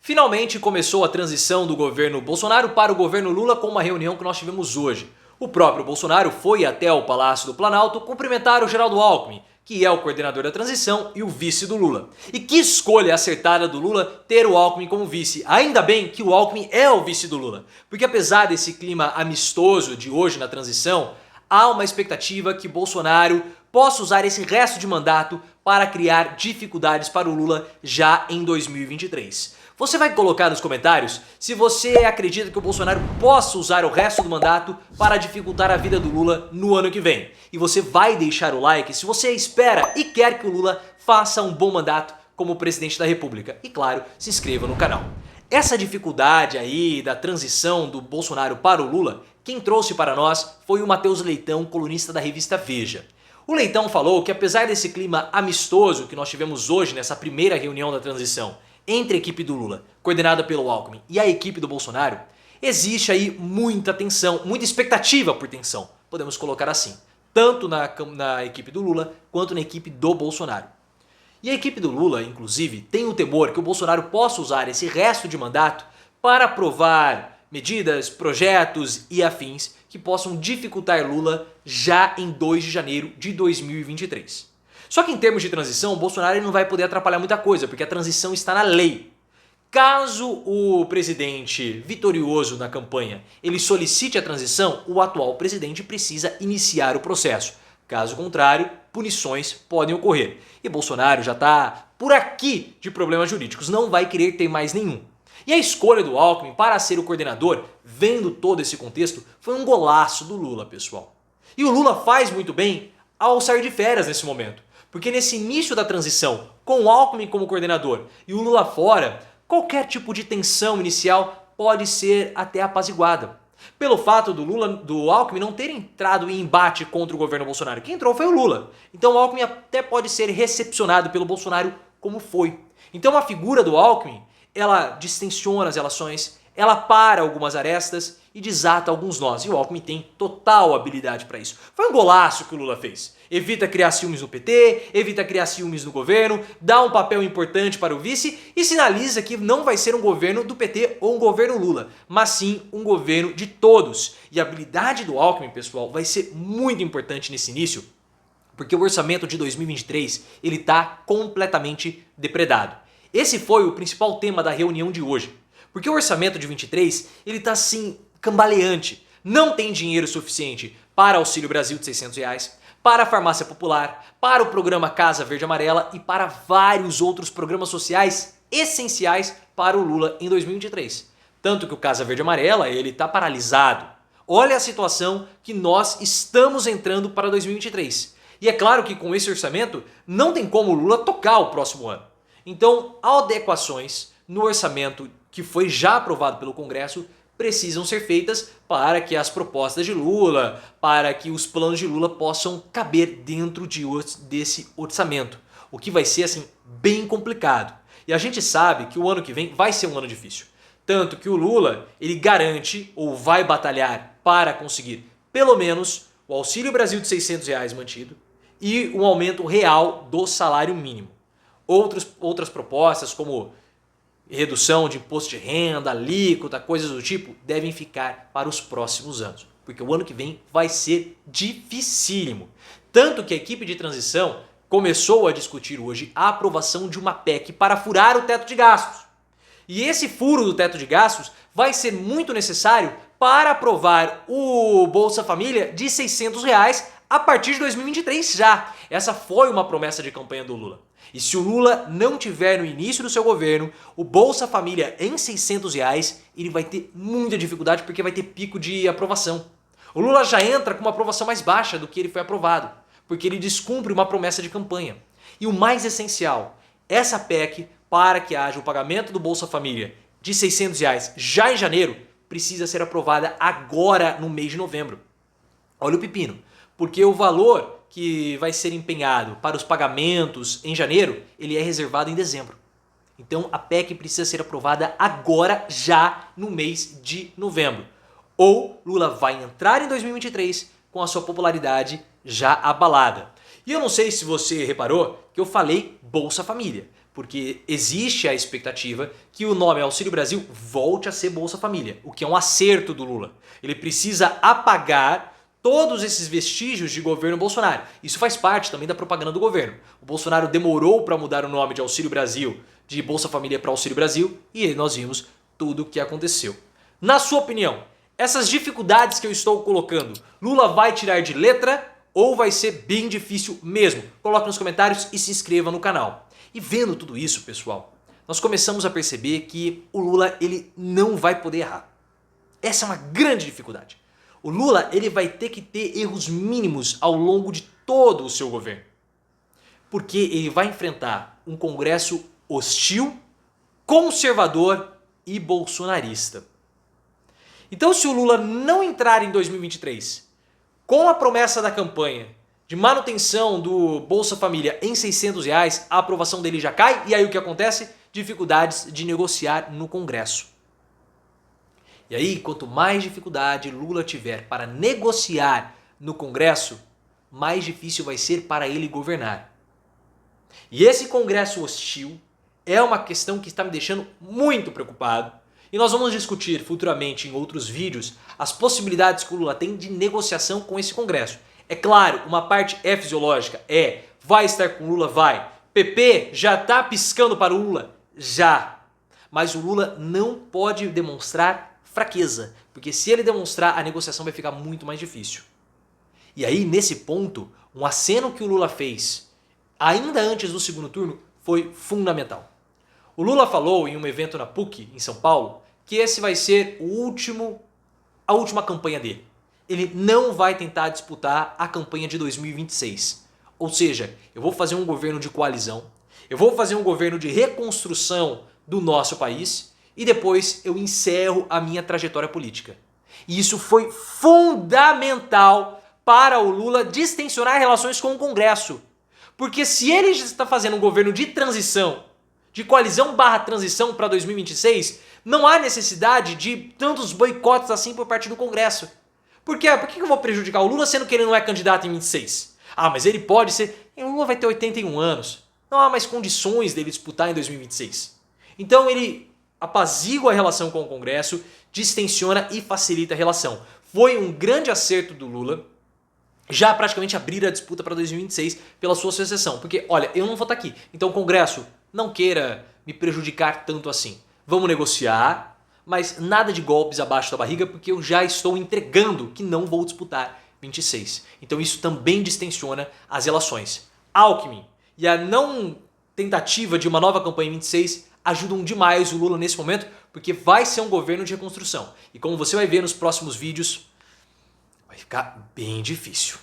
Finalmente começou a transição do governo Bolsonaro para o governo Lula com uma reunião que nós tivemos hoje. O próprio Bolsonaro foi até o Palácio do Planalto cumprimentar o Geraldo Alckmin, que é o coordenador da transição e o vice do Lula. E que escolha acertada do Lula ter o Alckmin como vice. Ainda bem que o Alckmin é o vice do Lula, porque apesar desse clima amistoso de hoje na transição, há uma expectativa que Bolsonaro possa usar esse resto de mandato para criar dificuldades para o Lula já em 2023. Você vai colocar nos comentários se você acredita que o Bolsonaro possa usar o resto do mandato para dificultar a vida do Lula no ano que vem. E você vai deixar o like se você espera e quer que o Lula faça um bom mandato como presidente da República. E claro, se inscreva no canal. Essa dificuldade aí da transição do Bolsonaro para o Lula, quem trouxe para nós foi o Matheus Leitão, colunista da revista Veja. O Leitão falou que apesar desse clima amistoso que nós tivemos hoje nessa primeira reunião da transição entre a equipe do Lula, coordenada pelo Alckmin, e a equipe do Bolsonaro, existe aí muita tensão, muita expectativa por tensão, podemos colocar assim, tanto na equipe do Lula quanto na equipe do Bolsonaro. E a equipe do Lula, inclusive, tem o temor que o Bolsonaro possa usar esse resto de mandato para aprovar medidas, projetos e afins que possam dificultar Lula já em 2 de janeiro de 2023. Só que em termos de transição, o Bolsonaro não vai poder atrapalhar muita coisa, porque a transição está na lei. Caso o presidente vitorioso na campanha ele solicite a transição, o atual presidente precisa iniciar o processo. Caso contrário, punições podem ocorrer. E Bolsonaro já está por aqui de problemas jurídicos, não vai querer ter mais nenhum. E a escolha do Alckmin para ser o coordenador, vendo todo esse contexto, foi um golaço do Lula, pessoal. E o Lula faz muito bem ao sair de férias nesse momento. Porque nesse início da transição, com o Alckmin como coordenador e o Lula fora, qualquer tipo de tensão inicial pode ser até apaziguada. Pelo fato do Alckmin não ter entrado em embate contra o governo Bolsonaro. Quem entrou foi o Lula. Então o Alckmin até pode ser recepcionado pelo Bolsonaro como foi. Então a figura do Alckmin, ela distensiona as relações, ela para algumas arestas e desata alguns nós. E o Alckmin tem total habilidade para isso. Foi um golaço que o Lula fez. Evita criar ciúmes no PT, evita criar ciúmes no governo, dá um papel importante para o vice e sinaliza que não vai ser um governo do PT ou um governo Lula, mas sim um governo de todos. E a habilidade do Alckmin, pessoal, vai ser muito importante nesse início, porque o orçamento de 2023 ele está completamente depredado. Esse foi o principal tema da reunião de hoje. Porque o orçamento de 23 ele está assim cambaleante. Não tem dinheiro suficiente para Auxílio Brasil de R$600, para a farmácia popular, para o programa Casa Verde Amarela e para vários outros programas sociais essenciais para o Lula em 2023. Tanto que o Casa Verde Amarela ele está paralisado. Olha a situação que nós estamos entrando para 2023. E é claro que com esse orçamento não tem como o Lula tocar o próximo ano. Então, adequações no orçamento que foi já aprovado pelo Congresso precisam ser feitas para que as propostas de Lula, para que os planos de Lula possam caber dentro desse orçamento. O que vai ser assim bem complicado. E a gente sabe que o ano que vem vai ser um ano difícil. Tanto que o Lula ele garante ou vai batalhar para conseguir pelo menos o Auxílio Brasil de R$600 mantido e um aumento real do salário mínimo. Outras propostas como redução de imposto de renda, alíquota, coisas do tipo, devem ficar para os próximos anos. Porque o ano que vem vai ser dificílimo. Tanto que a equipe de transição começou a discutir hoje a aprovação de uma PEC para furar o teto de gastos. E esse furo do teto de gastos vai ser muito necessário para aprovar o Bolsa Família de R$600 a partir de 2023 já. Essa foi uma promessa de campanha do Lula. E se o Lula não tiver no início do seu governo o Bolsa Família em R$600, ele vai ter muita dificuldade porque vai ter pico de aprovação. O Lula já entra com uma aprovação mais baixa do que ele foi aprovado, porque ele descumpre uma promessa de campanha. E o mais essencial, essa PEC, para que haja o pagamento do Bolsa Família de R$600 já em janeiro, precisa ser aprovada agora no mês de novembro. Olha o pepino, porque o valor que vai ser empenhado para os pagamentos em janeiro, ele é reservado em dezembro. Então a PEC precisa ser aprovada agora, já no mês de novembro. Ou Lula vai entrar em 2023 com a sua popularidade já abalada. E eu não sei se você reparou que eu falei Bolsa Família, porque existe a expectativa que o nome Auxílio Brasil volte a ser Bolsa Família, o que é um acerto do Lula. Ele precisa apagar todos esses vestígios de governo Bolsonaro. Isso faz parte também da propaganda do governo. O Bolsonaro demorou para mudar o nome de Auxílio Brasil, de Bolsa Família para Auxílio Brasil, e aí nós vimos tudo o que aconteceu. Na sua opinião, essas dificuldades que eu estou colocando, Lula vai tirar de letra ou vai ser bem difícil mesmo? Coloque nos comentários e se inscreva no canal. E vendo tudo isso, pessoal, nós começamos a perceber que o Lula ele não vai poder errar. Essa é uma grande dificuldade. O Lula ele vai ter que ter erros mínimos ao longo de todo o seu governo. Porque ele vai enfrentar um Congresso hostil, conservador e bolsonarista. Então, se o Lula não entrar em 2023 com a promessa da campanha de manutenção do Bolsa Família em R$600, a aprovação dele já cai. E aí o que acontece? Dificuldades de negociar no Congresso. E aí, quanto mais dificuldade Lula tiver para negociar no Congresso, mais difícil vai ser para ele governar. E esse Congresso hostil é uma questão que está me deixando muito preocupado. E nós vamos discutir futuramente em outros vídeos as possibilidades que o Lula tem de negociação com esse Congresso. É claro, uma parte é fisiológica, vai estar com o Lula, vai. PP já está piscando para o Lula? Já. Mas o Lula não pode demonstrar fraqueza, porque se ele demonstrar, a negociação vai ficar muito mais difícil. E aí, nesse ponto, um aceno que o Lula fez ainda antes do segundo turno foi fundamental. O Lula falou em um evento na PUC, em São Paulo, que esse vai ser a última campanha dele. Ele não vai tentar disputar a campanha de 2026. Ou seja, eu vou fazer um governo de coalizão, eu vou fazer um governo de reconstrução do nosso país e depois eu encerro a minha trajetória política. E isso foi fundamental para o Lula distensionar relações com o Congresso. Porque se ele está fazendo um governo de transição, de coalizão / transição para 2026, não há necessidade de tantos boicotes assim por parte do Congresso. Por quê? Por que eu vou prejudicar o Lula sendo que ele não é candidato em 26? Ah, mas ele pode ser... O Lula vai ter 81 anos. Não há mais condições dele disputar em 2026. Então ele apazigua a relação com o Congresso, distensiona e facilita a relação. Foi um grande acerto do Lula já praticamente abrir a disputa para 2026 pela sua sucessão. Porque, olha, eu não vou estar aqui. Então, Congresso, não queira me prejudicar tanto assim. Vamos negociar, mas nada de golpes abaixo da barriga, porque eu já estou entregando que não vou disputar 26. Então isso também distensiona as relações. Alckmin e a não tentativa de uma nova campanha em 26 ajudam demais o Lula nesse momento, porque vai ser um governo de reconstrução. E como você vai ver nos próximos vídeos, vai ficar bem difícil.